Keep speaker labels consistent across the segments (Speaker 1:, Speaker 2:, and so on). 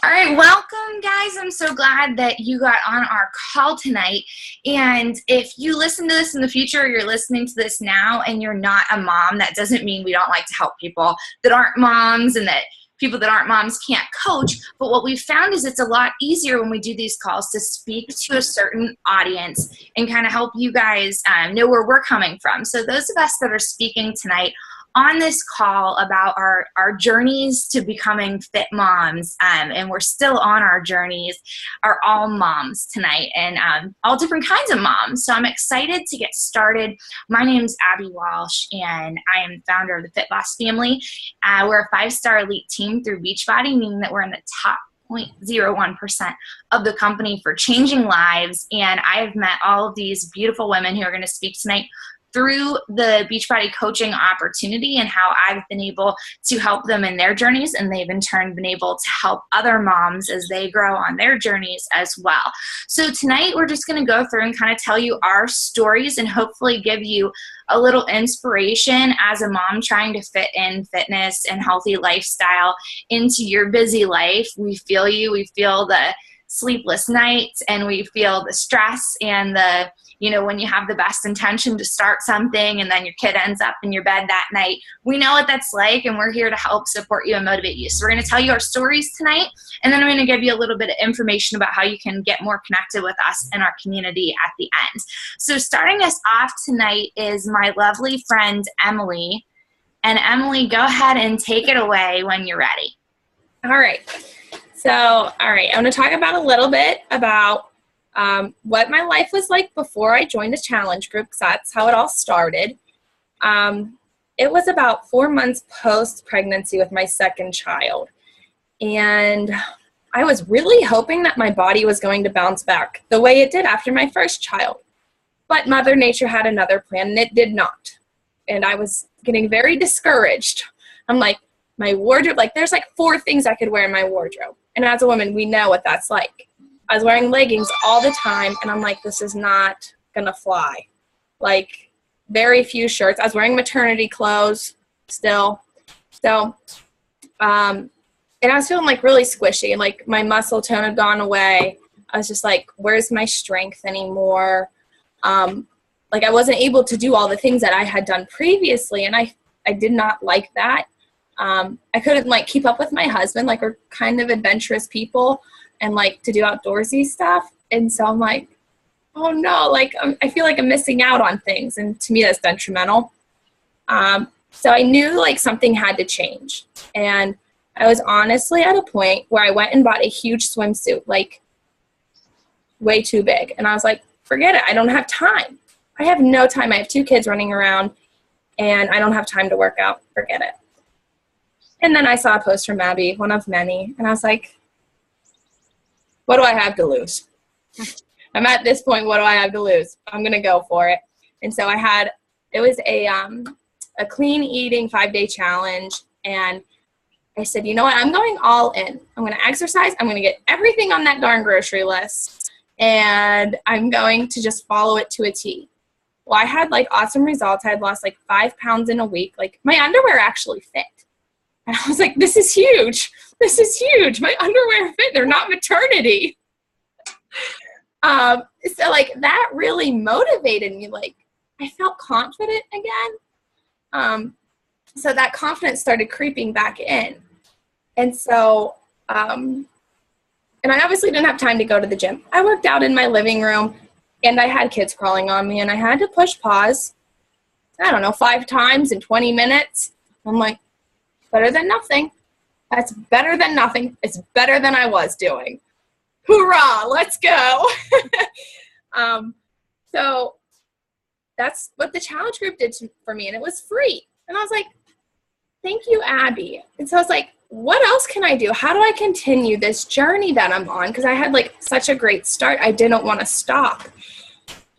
Speaker 1: All right, welcome guys. I'm so glad that you got on our call tonight. And if you listen to this in the future, or you're listening to this now and you're not a mom, that doesn't mean we don't like to help people that aren't moms and that people that aren't moms can't coach. But what we found is it's a lot easier when we do these calls to speak to a certain audience and kind of help you guys know where we're coming from. So those of us that are speaking tonight on this call about our journeys to becoming fit moms, and we're still on our journeys, are all moms tonight, and all different kinds of moms. So I'm excited to get started. My name's Abby Walsh, and I am founder of the Fit Boss family. We're a 5-star elite team through Beachbody, meaning that we're in the top 0.01% of the company for changing lives. And I've met all of these beautiful women who are going to speak tonight through the Beachbody coaching opportunity and how I've been able to help them in their journeys, and they've in turn been able to help other moms as they grow on their journeys as well. So tonight we're just going to go through and kind of tell you our stories and hopefully give you a little inspiration as a mom trying to fit in fitness and healthy lifestyle into your busy life. We feel you. We feel the sleepless nights, and we feel the stress and the, when you have the best intention to start something and then your kid ends up in your bed that night. We know what that's like, and we're here to help support you and motivate you. So we're going to tell you our stories tonight, and then I'm going to give you a little bit of information about how you can get more connected with us and our community at the end. So starting us off tonight is my lovely friend, Emily. And Emily, go ahead and take it away when you're ready.
Speaker 2: All right. I'm going to talk about a little bit about what my life was like before I joined the challenge group, because that's how it all started. It was about 4 months post-pregnancy with my second child. And I was really hoping that my body was going to bounce back the way it did after my first child. But Mother Nature had another plan, and it did not. And I was getting very discouraged. I'm like, my wardrobe, there's 4 things I could wear in my wardrobe. And as a woman, we know what that's like. I was wearing leggings all the time, and I'm like, this is not going to fly. Very few shirts. I was wearing maternity clothes still. So, and I was feeling really squishy, and my muscle tone had gone away. I was just like, where's my strength anymore? I wasn't able to do all the things that I had done previously, and I did not like that. I couldn't keep up with my husband. We're kind of adventurous people and to do outdoorsy stuff. And so I'm like, oh no, I feel like I'm missing out on things. And to me, that's detrimental. So I knew something had to change. And I was honestly at a point where I went and bought a huge swimsuit, way too big. And I was like, forget it. I don't have time. I have no time. I have 2 kids running around and I don't have time to work out. Forget it. And then I saw a post from Abby, one of many, and I was like, what do I have to lose? I'm at this point, what do I have to lose? I'm going to go for it. And so it was a clean eating 5-day challenge, and I said, you know what, I'm going all in. I'm going to exercise. I'm going to get everything on that darn grocery list, and I'm going to just follow it to a T. Well, I had awesome results. I had lost 5 pounds in a week. My underwear actually fit. And I was like, this is huge. This is huge. My underwear fit. They're not maternity. So that really motivated me. I felt confident again. So that confidence started creeping back in. And so, and I obviously didn't have time to go to the gym. I worked out in my living room, and I had kids crawling on me, and I had to push pause, 5 times in 20 minutes. I'm like, better than nothing. That's better than nothing. It's better than I was doing. Hoorah, let's go. So that's what the challenge group did for me, and it was free. And I was like, thank you, Abby. And so I was like, what else can I do? How do I continue this journey that I'm on? Because I had such a great start. I didn't want to stop.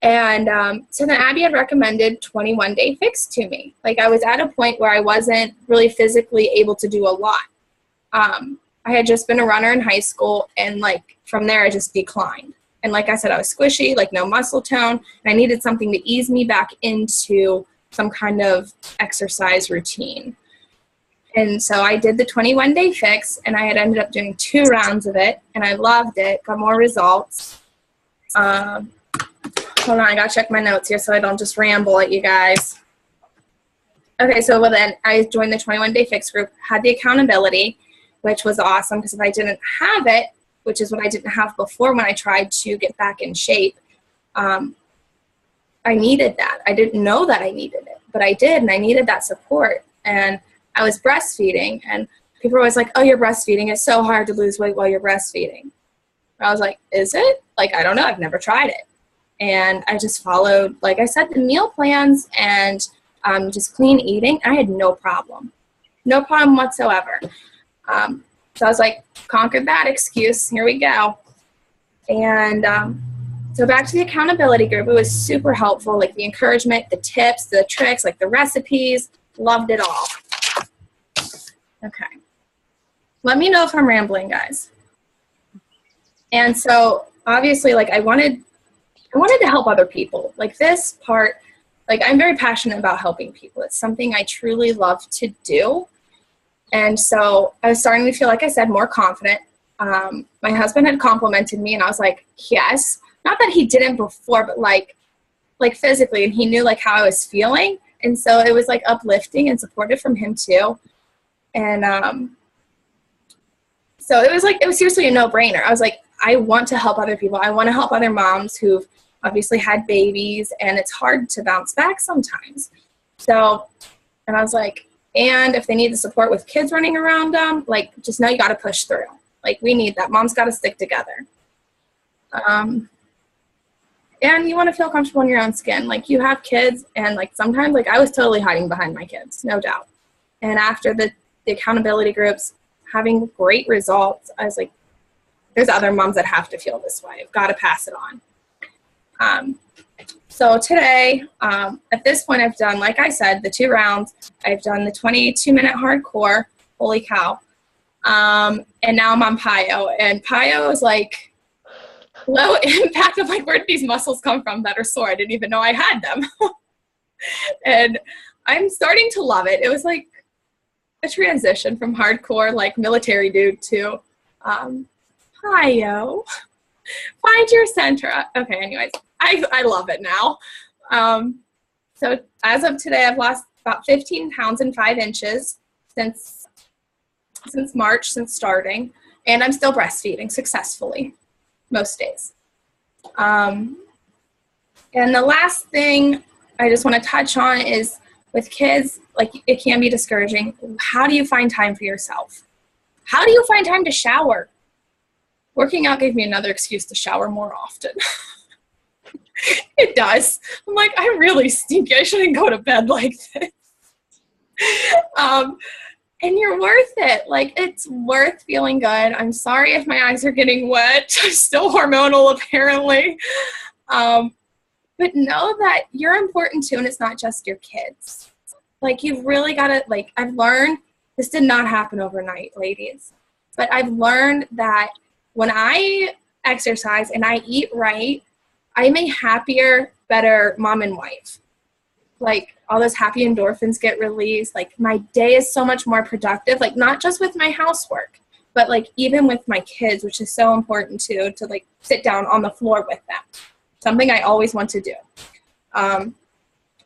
Speaker 2: And so then Abby had recommended 21-day fix to me. I was at a point where I wasn't really physically able to do a lot. I had just been a runner in high school, and from there I just declined. And like I said, I was squishy, no muscle tone, and I needed something to ease me back into some kind of exercise routine. And so I did the 21-day fix, and I had ended up doing 2 rounds of it, and I loved it, got more results. Hold on, I gotta check my notes here so I don't just ramble at you guys. Okay, so then I joined the 21-day fix group, had the accountability, which was awesome because if I didn't have it, which is what I didn't have before when I tried to get back in shape, I needed that. I didn't know that I needed it, but I did, and I needed that support. And I was breastfeeding, and people were always like, oh, you're breastfeeding. It's so hard to lose weight while you're breastfeeding. I was like, is it? Like, I don't know. I've never tried it. And I just followed, like I said, the meal plans and just clean eating. I had no problem. No problem whatsoever. So I was like, conquered that excuse. Here we go. And so back to the accountability group. It was super helpful, like the encouragement, the tips, the tricks, like the recipes. Loved it all. Okay. Let me know if I'm rambling, guys. And so obviously, like I wanted to help other people. Like this part, like I'm very passionate about helping people. It's something I truly love to do. And so I was starting to feel, like I said, more confident. My husband had complimented me, and I was like, yes. Not that he didn't before, but like physically, and he knew like how I was feeling. And so it was like uplifting and supportive from him too. And so it was seriously a no-brainer. I was like, I want to help other people. I want to help other moms who've obviously had babies, and it's hard to bounce back sometimes. So, and I was like, and if they need the support with kids running around them, like, just know you got to push through. Like, we need that. Mom's got to stick together. And you want to feel comfortable in your own skin. Like, you have kids, and like sometimes, like I was totally hiding behind my kids, no doubt. And after the accountability groups having great results, I was like, there's other moms that have to feel this way. I've got to pass it on. So today, at this point, I've done, like I said, the 2 rounds. I've done the 22-minute hardcore. Holy cow. And now I'm on PiYo. And PiYo is like low impact. I'm like, where did these muscles come from that are sore? I didn't even know I had them. And I'm starting to love it. It was like a transition from hardcore, like military dude, to PiYo. Find your center. Okay, anyways, I love it now. So as of today, I've lost about 15 pounds and 5 inches since March, since starting, and I'm still breastfeeding successfully most days. And the last thing I just want to touch on is with kids, like, it can be discouraging. How do you find time for yourself? How do you find time to shower? Working out gave me another excuse to shower more often. It does. I'm like, I'm really stinky. I shouldn't go to bed like this. And you're worth it. Like, it's worth feeling good. I'm sorry if my eyes are getting wet. I'm still hormonal, apparently. But know that you're important too, and it's not just your kids. Like, you've really got to, like, I've learned, this did not happen overnight, ladies. But I've learned that when I exercise and I eat right, I'm a happier, better mom and wife. Like, all those happy endorphins get released. Like, my day is so much more productive, like, not just with my housework, but like even with my kids, which is so important too, to like sit down on the floor with them. Something I always want to do.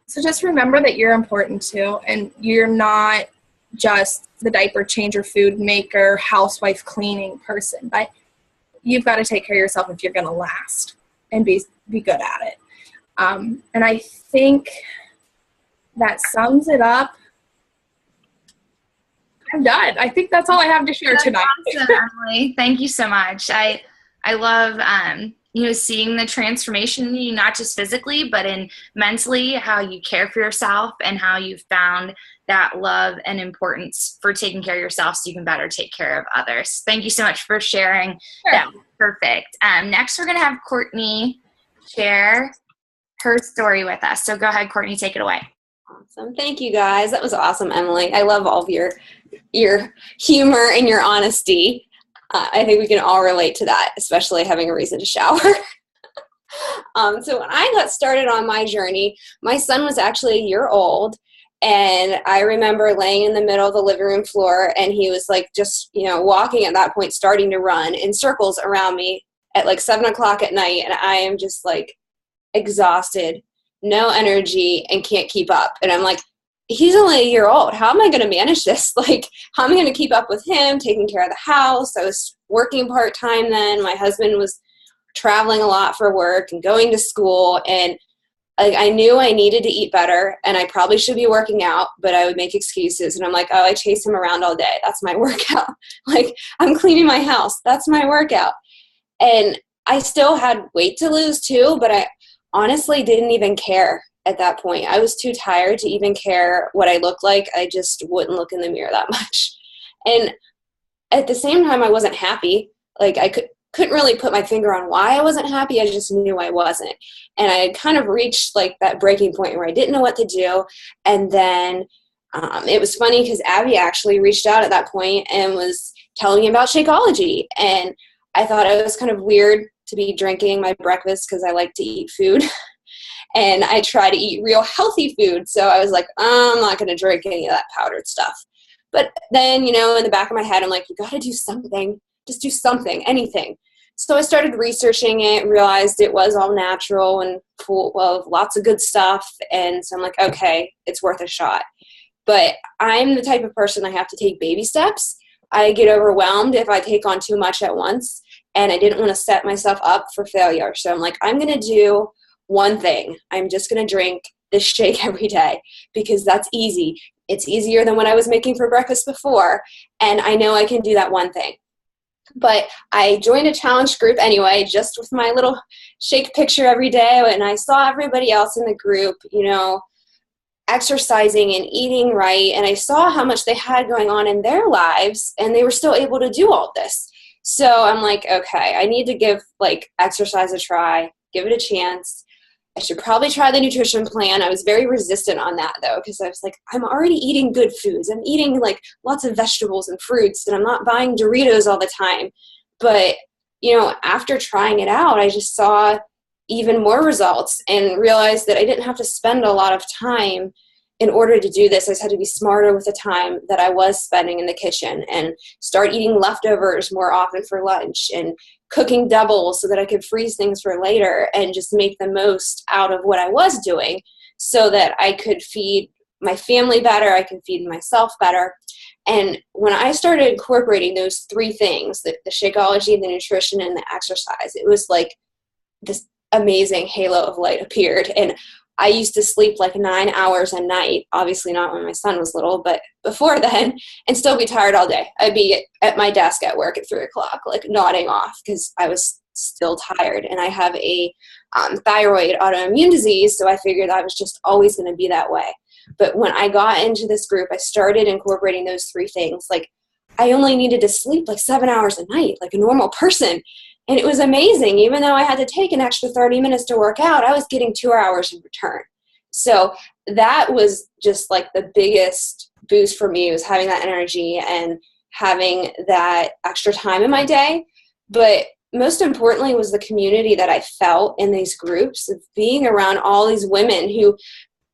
Speaker 2: So just remember that you're important too, and you're not just the diaper changer, food maker, housewife, cleaning person, but you've got to take care of yourself if you're going to last and be good at it. And I think that sums it up. I'm done. I think that's all I have to share tonight.
Speaker 1: Awesome, Emily. Thank you so much. I love seeing the transformation in you, not just physically, but in mentally, how you care for yourself and how you found that love and importance for taking care of yourself so you can better take care of others. Thank you so much for sharing. Sure. That was perfect. Next, we're going to have Courtney share her story with us. So go ahead, Courtney, take it away.
Speaker 3: Awesome. Thank you, guys. That was awesome, Emily. I love all of your humor and your honesty. I think we can all relate to that, especially having a reason to shower. So when I got started on my journey, my son was actually a year old, And I remember laying in the middle of the living room floor, and he was like just, walking at that point, starting to run in circles around me at like 7 o'clock at night. And I am just like exhausted, no energy, and can't keep up. And I'm like, he's only a year old. How am I going to manage this? Like, how am I going to keep up with him, taking care of the house? I was working part-time then. My husband was traveling a lot for work and going to school. And I knew I needed to eat better, and I probably should be working out, but I would make excuses. And I'm like, oh, I chase him around all day. That's my workout. Like, I'm cleaning my house. That's my workout. And I still had weight to lose too, but I honestly didn't even care at that point. I was too tired to even care what I looked like. I just wouldn't look in the mirror that much. And at the same time, I wasn't happy. Like, I couldn't really put my finger on why I wasn't happy. I just knew I wasn't. And I had kind of reached like that breaking point where I didn't know what to do. And then it was funny because Abby actually reached out at that point and was telling me about Shakeology. And I thought it was kind of weird to be drinking my breakfast because I like to eat food. And I try to eat real healthy food. So I was like, I'm not going to drink any of that powdered stuff. But then, in the back of my head, I'm like, you got to do something. Just do something, anything. So I started researching it, realized it was all natural and full of lots of good stuff. And so I'm like, okay, it's worth a shot. But I'm the type of person I have to take baby steps. I get overwhelmed if I take on too much at once. And I didn't want to set myself up for failure. So I'm like, I'm going to do one thing. I'm just going to drink this shake every day because that's easy. It's easier than what I was making for breakfast before. And I know I can do that one thing. But I joined a challenge group anyway, just with my little shake picture every day. And I saw everybody else in the group, exercising and eating right. And I saw how much they had going on in their lives, and they were still able to do all this. So I'm like, okay, I need to give like exercise a try, give it a chance. I should probably try the nutrition plan. I was very resistant on that though, because I was like, I'm already eating good foods. I'm eating like lots of vegetables and fruits, and I'm not buying Doritos all the time. But, after trying it out, I just saw even more results and realized that I didn't have to spend a lot of time in order to do this. I just had to be smarter with the time that I was spending in the kitchen and start eating leftovers more often for lunch and cooking double so that I could freeze things for later and just make the most out of what I was doing so that I could feed my family better, I could feed myself better. And when I started incorporating those three things, the Shakeology, the nutrition, and the exercise, it was like this amazing halo of light appeared. And I used to sleep like 9 hours a night, obviously not when my son was little, but before then, and still be tired all day. I'd be at my desk at work at 3 o'clock, like nodding off because I was still tired. And I have a thyroid autoimmune disease, so I figured I was just always going to be that way. But when I got into this group, I started incorporating those three things. Like, I only needed to sleep like 7 hours a night, like a normal person. And it was amazing. Even though I had to take an extra 30 minutes to work out, I was getting 2 hours in return. So that was just like the biggest boost for me, was having that energy and having that extra time in my day. But most importantly was the community that I felt in these groups, of being around all these women who,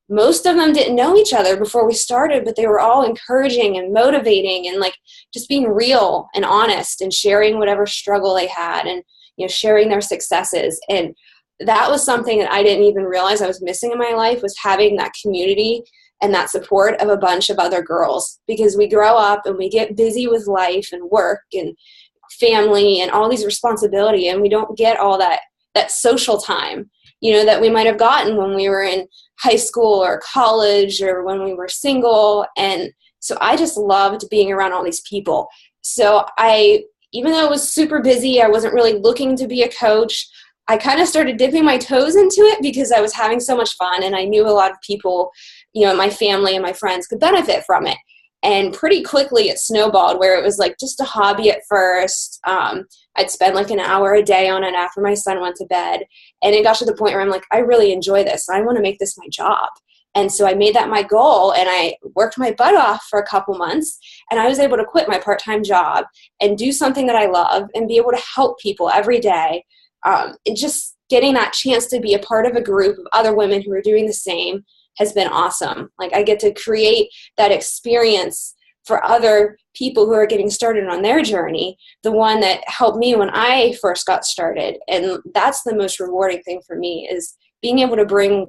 Speaker 3: most of them didn't know each other before we started, but they were all encouraging and motivating and like just being real and honest and sharing whatever struggle they had and, sharing their successes. And that was something that I didn't even realize I was missing in my life, was having that community and that support of a bunch of other girls, because we grow up and we get busy with life and work and family and all these responsibility, and we don't get all that social time, that we might have gotten when we were in high school or college or when we were single. And so I just loved being around all these people. So even though it was super busy, I wasn't really looking to be a coach. I kind of started dipping my toes into it because I was having so much fun, and I knew a lot of people, my family and my friends could benefit from it. And pretty quickly it snowballed, where it was like just a hobby at first. I'd spend like an hour a day on it after my son went to bed. And it got to the point where I'm like, I really enjoy this. I want to make this my job. And so I made that my goal, and I worked my butt off for a couple months, and I was able to quit my part-time job and do something that I love and be able to help people every day. And just getting that chance to be a part of a group of other women who are doing the same, has been awesome. Like, I get to create that experience for other people who are getting started on their journey, the one that helped me when I first got started. And that's the most rewarding thing for me, is being able to bring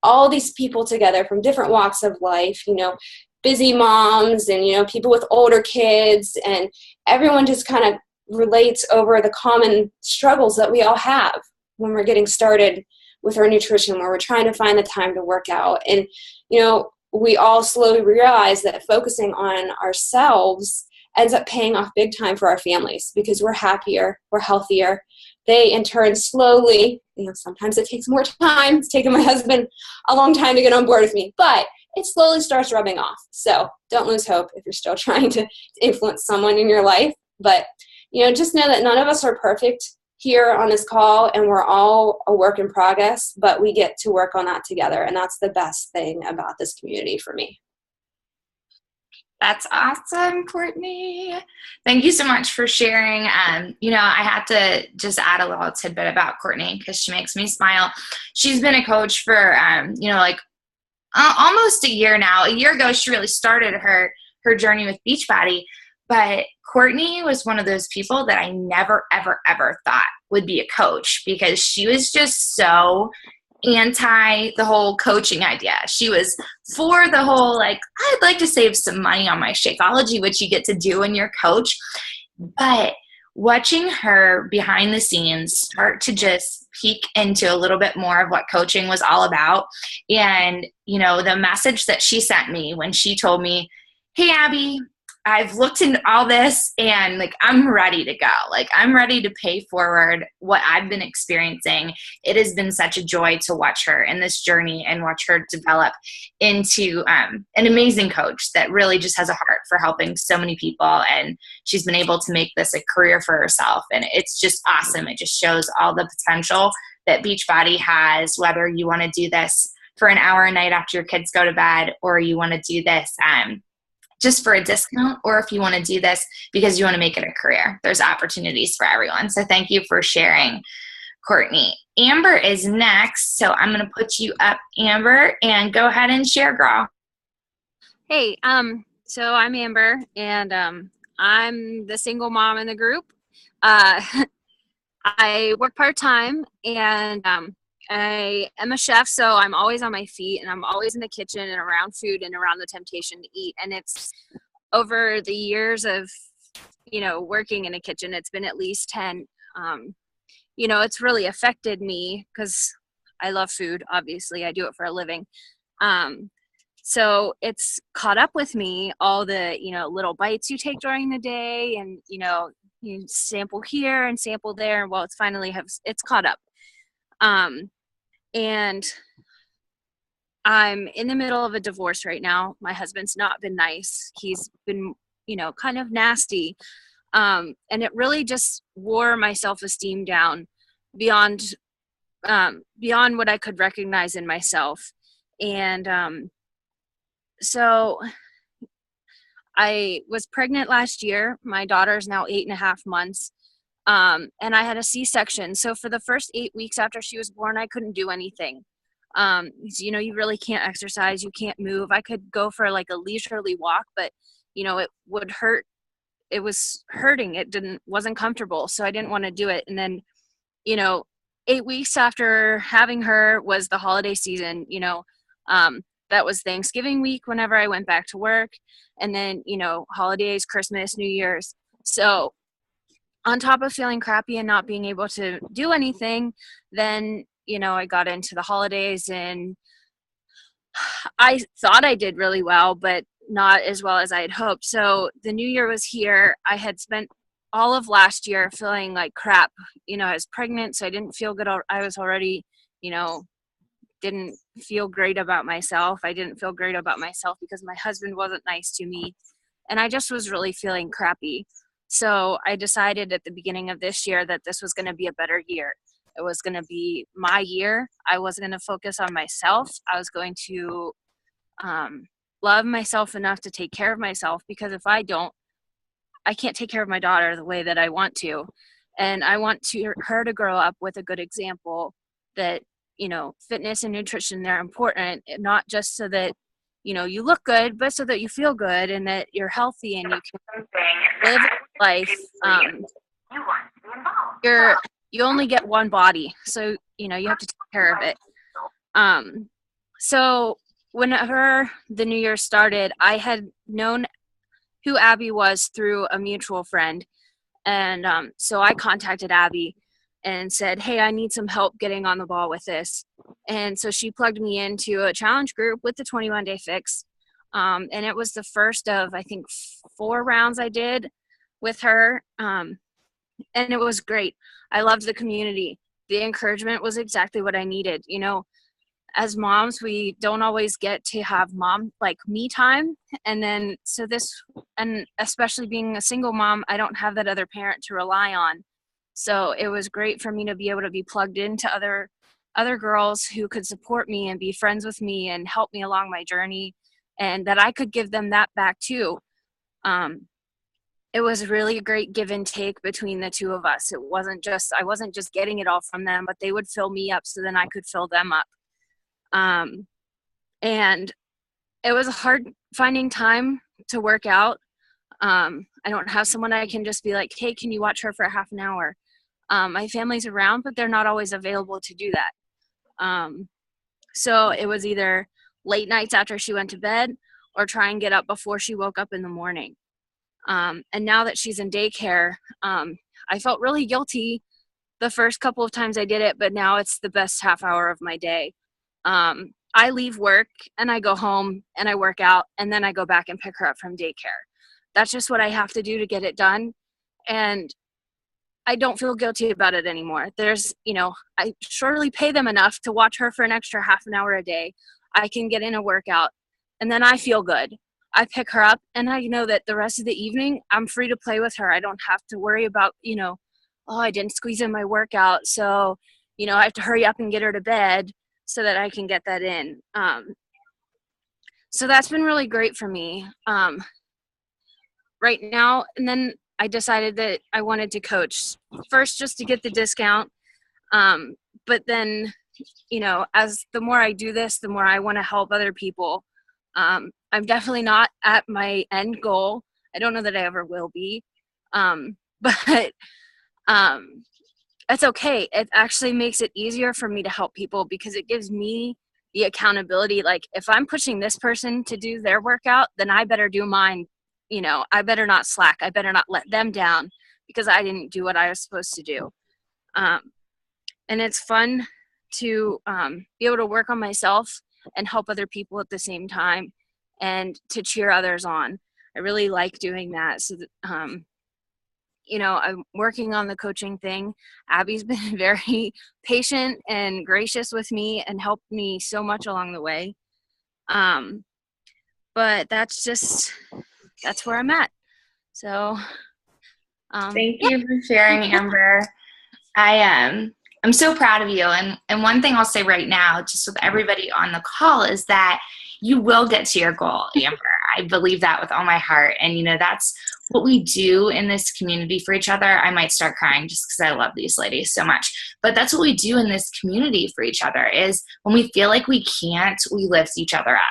Speaker 3: all these people together from different walks of life, you know, busy moms and, you know, people with older kids, and everyone just kind of relates over the common struggles that we all have when we're getting started with our nutrition, where we're trying to find the time to work out. And, you know, we all slowly realize that focusing on ourselves ends up paying off big time for our families, because we're happier, we're healthier. They in turn slowly, you know, sometimes it takes more time. It's taken my husband a long time to get on board with me, but it slowly starts rubbing off. So don't lose hope if you're still trying to influence someone in your life. But, you know, just know that none of us are perfect here on this call, and we're all a work in progress, but we get to work on that together. And that's the best thing about this community for me.
Speaker 1: That's awesome, Courtney. Thank you so much for sharing. You know, I had to just add a little tidbit about Courtney because she makes me smile. She's been a coach for, you know, like almost a year now. A year ago, she really started her journey with Beachbody. But Courtney was one of those people that I never, ever, ever thought would be a coach, because she was just so anti the whole coaching idea. She was for the whole, like, I'd like to save some money on my Shakeology, which you get to do when you're a coach. But watching her behind the scenes start to just peek into a little bit more of what coaching was all about, and, you know, the message that she sent me when she told me, hey, Abby, I've looked into all this and, like, I'm ready to go. Like, I'm ready to pay forward what I've been experiencing. It has been such a joy to watch her in this journey and watch her develop into an amazing coach that really just has a heart for helping so many people. And she's been able to make this a career for herself. And it's just awesome. It just shows all the potential that Beachbody has, whether you want to do this for an hour a night after your kids go to bed, or you want to do this just for a discount, or if you want to do this because you want to make it a career. There's opportunities for everyone. So thank you for sharing, Courtney. Amber is next, so I'm going to put you up, Amber, and go ahead and share, girl.
Speaker 4: Hey, so I'm Amber, and I'm the single mom in the group. I work part-time, and I am a chef, so I'm always on my feet, and I'm always in the kitchen and around food and around the temptation to eat. And it's over the years of, you know, working in a kitchen, it's been at least 10. You know, it's really affected me because I love food. Obviously, I do it for a living. So it's caught up with me, all the, you know, little bites you take during the day, and, you know, you sample here and sample there. Well, it's finally it's caught up. And I'm in the middle of a divorce right now. My husband's not been nice. He's been, you know, kind of nasty. And it really just wore my self-esteem down beyond what I could recognize in myself. And so I was pregnant last year. My daughter's now 8.5 months. And I had a C-section. So for the first 8 weeks after she was born, I couldn't do anything. You know, you really can't exercise. You can't move. I could go for like a leisurely walk, but, you know, it would hurt. It was hurting. It wasn't comfortable. So I didn't want to do it. And then, you know, 8 weeks after having her was the holiday season. You know, that was Thanksgiving week whenever I went back to work. And then, you know, holidays, Christmas, New Year's. So on top of feeling crappy and not being able to do anything, then, you know, I got into the holidays, and I thought I did really well, but not as well as I had hoped. So the new year was here. I had spent all of last year feeling like crap. You know, I was pregnant, so I didn't feel good. I was already, you know, didn't feel great about myself. I didn't feel great about myself because my husband wasn't nice to me. And I just was really feeling crappy. So I decided at the beginning of this year that this was going to be a better year. It was going to be my year. I wasn't going to focus on myself. I was going to love myself enough to take care of myself, because if I don't, I can't take care of my daughter the way that I want to. And I want her to grow up with a good example that, fitness and nutrition, they're important, not just so that, you look good, but so that you feel good and that you're healthy and you can live life. You only get one body, so, you have to take care of it. So whenever the new year started, I had known who Abby was through a mutual friend. And so I contacted Abby and said, hey, I need some help getting on the ball with this. And so she plugged me into a challenge group with the 21 Day Fix. And it was the first of, I think, 4 rounds I did with her. And it was great. I loved the community. The encouragement was exactly what I needed. As moms, we don't always get to have me time. And then, and especially being a single mom, I don't have that other parent to rely on. So it was great for me to be able to be plugged into other girls who could support me and be friends with me and help me along my journey, and that I could give them that back too. It was really a great give and take between the two of us. I wasn't just getting it all from them, but they would fill me up so then I could fill them up. And it was hard finding time to work out. I don't have someone I can just be like, hey, can you watch her for a half an hour? My family's around, but they're not always available to do that. So it was either late nights after she went to bed or try and get up before she woke up in the morning. And now that she's in daycare, I felt really guilty the first couple of times I did it, but now it's the best half hour of my day. I leave work and I go home and I work out and then I go back and pick her up from daycare. That's just what I have to do to get it done. And I don't feel guilty about it anymore. I surely pay them enough to watch her for an extra half an hour a day. I can get in a workout and then I feel good. I pick her up and I know that the rest of the evening I'm free to play with her. I don't have to worry about, I didn't squeeze in my workout. So, I have to hurry up and get her to bed so that I can get that in. So that's been really great for me right now. And then I decided that I wanted to coach first just to get the discount. But then, as the more I do this, the more I want to help other people. I'm definitely not at my end goal. I don't know that I ever will be. But it's okay. It actually makes it easier for me to help people because it gives me the accountability. Like if I'm pushing this person to do their workout, then I better do mine. I better not slack. I better not let them down because I didn't do what I was supposed to do. And it's fun to be able to work on myself and help other people at the same time and to cheer others on. I really like doing that. So that, I'm working on the coaching thing. Abby's been very patient and gracious with me and helped me so much along the way. But that's where I'm at. So
Speaker 1: thank you for sharing, Amber. I'm so proud of you. And one thing I'll say right now, just with everybody on the call, is that you will get to your goal, Amber. I believe that with all my heart. And, that's what we do in this community for each other. I might start crying just because I love these ladies so much. But that's what we do in this community for each other is when we feel like we can't, we lift each other up.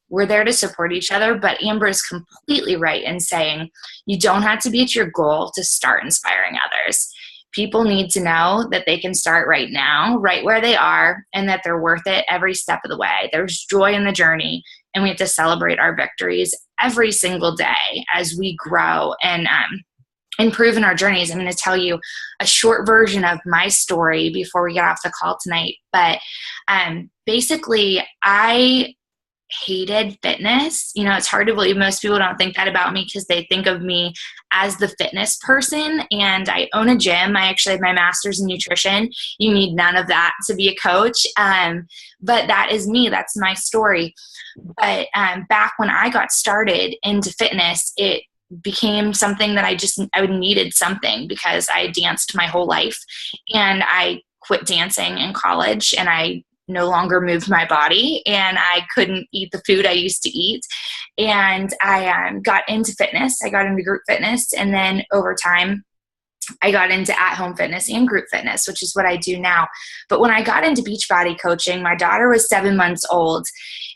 Speaker 1: We're there to support each other. But Amber is completely right in saying you don't have to be at your goal to start inspiring others. People need to know that they can start right now, right where they are, and that they're worth it every step of the way. There's joy in the journey, and we have to celebrate our victories every single day as we grow and improve in our journeys. I'm going to tell you a short version of my story before we get off the call tonight. But basically, I hated fitness. It's hard to believe most people don't think that about me because they think of me as the fitness person, and I own a gym. I actually have my master's in nutrition. You need none of that to be a coach. But that is me. That's my story. But back when I got started into fitness, it became something that I needed something because I danced my whole life, and I quit dancing in college, and I no longer moved my body, and I couldn't eat the food I used to eat. And I got into fitness. I got into group fitness. And then over time, I got into at-home fitness and group fitness, which is what I do now. But when I got into Beachbody coaching, my daughter was 7 months old.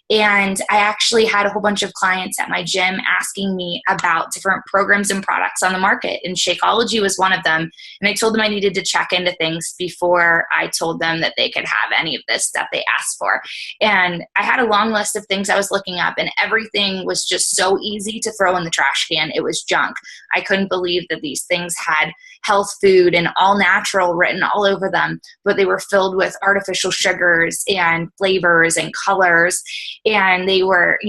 Speaker 1: And I actually had a whole bunch of clients at my gym asking me about different programs and products on the market. And Shakeology was one of them. And I told them I needed to check into things before I told them that they could have any of this stuff they asked for. And I had a long list of things I was looking up, and everything was just so easy to throw in the trash can. It was junk. I couldn't believe that these things had health food and all natural written all over them, but they were filled with artificial sugars and flavors and colors. And they were,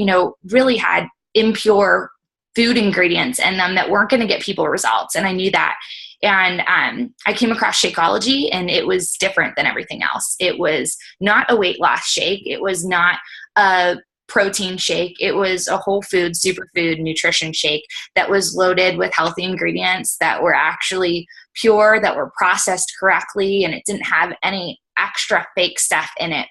Speaker 1: really had impure food ingredients in them that weren't going to get people results. And I knew that. And I came across Shakeology, and it was different than everything else. It was not a weight loss shake. It was not a protein shake. It was a whole food, superfood nutrition shake that was loaded with healthy ingredients that were actually pure, that were processed correctly, and it didn't have any extra fake stuff in it.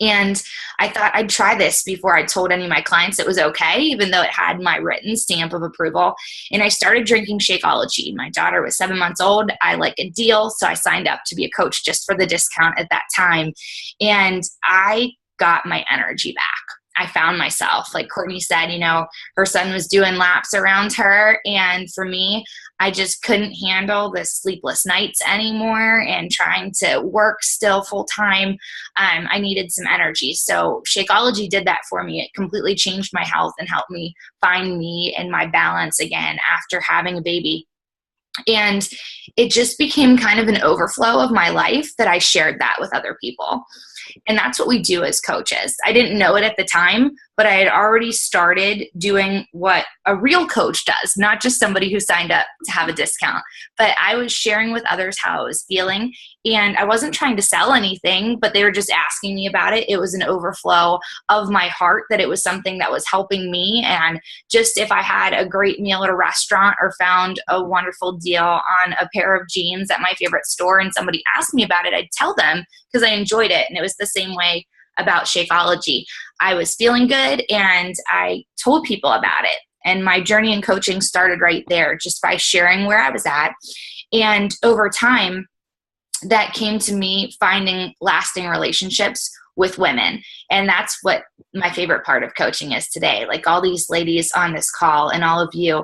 Speaker 1: And I thought I'd try this before I told any of my clients it was okay, even though it had my written stamp of approval. And I started drinking Shakeology. My daughter was 7 months old. I like a deal, so I signed up to be a coach just for the discount at that time. And I got my energy back. I found myself, like Courtney said, her son was doing laps around her. And for me, I just couldn't handle the sleepless nights anymore and trying to work still full time. I needed some energy. So Shakeology did that for me. It completely changed my health and helped me find me and my balance again after having a baby. And it just became kind of an overflow of my life that I shared that with other people. And that's what we do as coaches. I didn't know it at the time, but I had already started doing what a real coach does, not just somebody who signed up to have a discount. But I was sharing with others how I was feeling, and I wasn't trying to sell anything, but they were just asking me about it. It was an overflow of my heart that it was something that was helping me. And just if I had a great meal at a restaurant or found a wonderful deal on a pair of jeans at my favorite store and somebody asked me about it, I'd tell them because I enjoyed it. And it was the same way about Shakeology. I was feeling good and I told people about it. And my journey in coaching started right there, just by sharing where I was at. And over time, that came to me finding lasting relationships with women. And that's what my favorite part of coaching is today. Like all these ladies on this call and all of you,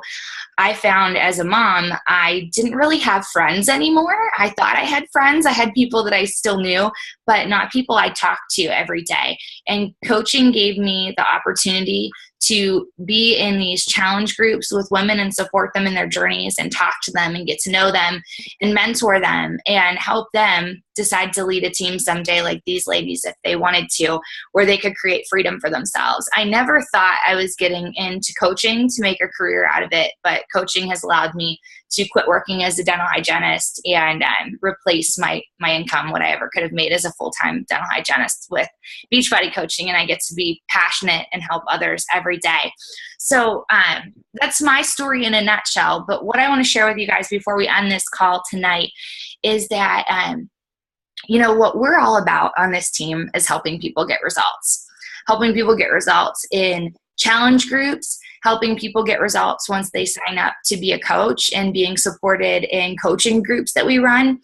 Speaker 1: I found as a mom, I didn't really have friends anymore. I thought I had friends. I had people that I still knew, but not people I talked to every day. And coaching gave me the opportunity to be in these challenge groups with women and support them in their journeys and talk to them and get to know them and mentor them and help them decide to lead a team someday like these ladies if they wanted to, where they could create freedom for themselves. I never thought I was getting into coaching to make a career out of it, but coaching has allowed me to quit working as a dental hygienist and replace my income, what I ever could have made as a full-time dental hygienist, with Beachbody coaching, and I get to be passionate and help others every day. So that's my story in a nutshell. But what I want to share with you guys before we end this call tonight is that what we're all about on this team is helping people get results in challenge groups, helping people get results once they sign up to be a coach, and being supported in coaching groups that we run.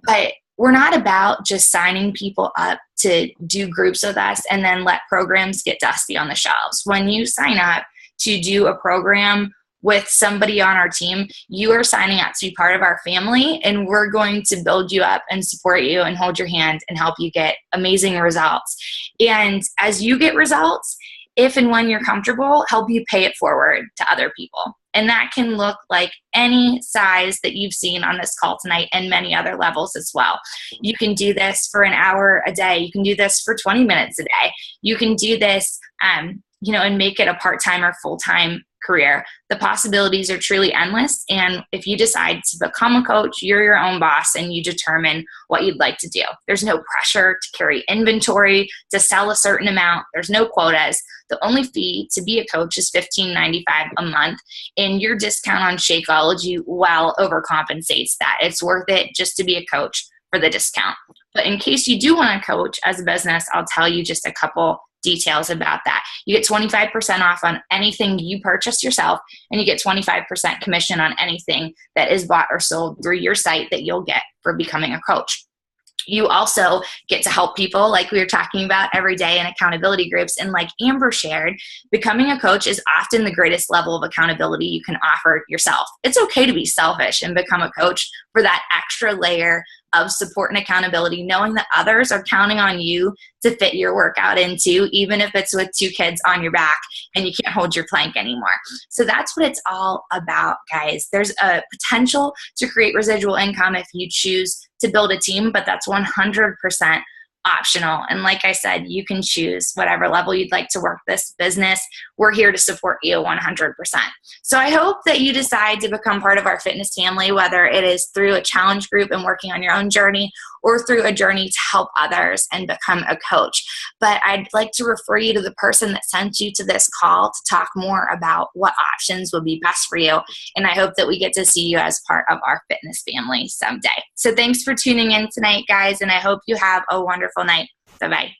Speaker 1: But we're not about just signing people up to do groups with us and then let programs get dusty on the shelves. When you sign up to do a program with somebody on our team, you are signing up to be part of our family, and we're going to build you up and support you and hold your hand and help you get amazing results. And as you get results, if and when you're comfortable, help you pay it forward to other people. And that can look like any size that you've seen on this call tonight and many other levels as well. You can do this for an hour a day. You can do this for 20 minutes a day. You can do this, and make it a part-time or full-time career. The possibilities are truly endless. And if you decide to become a coach, you're your own boss and you determine what you'd like to do. There's no pressure to carry inventory, to sell a certain amount. There's no quotas. The only fee to be a coach is $15.95 a month. And your discount on Shakeology well overcompensates that. It's worth it just to be a coach for the discount. But in case you do want to coach as a business, I'll tell you just a couple details about that. You get 25% off on anything you purchase yourself, and you get 25% commission on anything that is bought or sold through your site that you'll get for becoming a coach. You also get to help people like we were talking about every day in accountability groups. And like Amber shared, becoming a coach is often the greatest level of accountability you can offer yourself. It's okay to be selfish and become a coach for that extra layer of support and accountability, knowing that others are counting on you to fit your workout into, even if it's with 2 kids on your back and you can't hold your plank anymore. So that's what it's all about, guys. There's a potential to create residual income if you choose to build a team, but that's 100% optional. And like I said, you can choose whatever level you'd like to work this business. We're here to support you 100%. So I hope that you decide to become part of our fitness family, whether it is through a challenge group and working on your own journey, or through a journey to help others and become a coach. But I'd like to refer you to the person that sent you to this call to talk more about what options would be best for you. And I hope that we get to see you as part of our fitness family someday. So thanks for tuning in tonight, guys, and I hope you have a wonderful night. Bye-bye.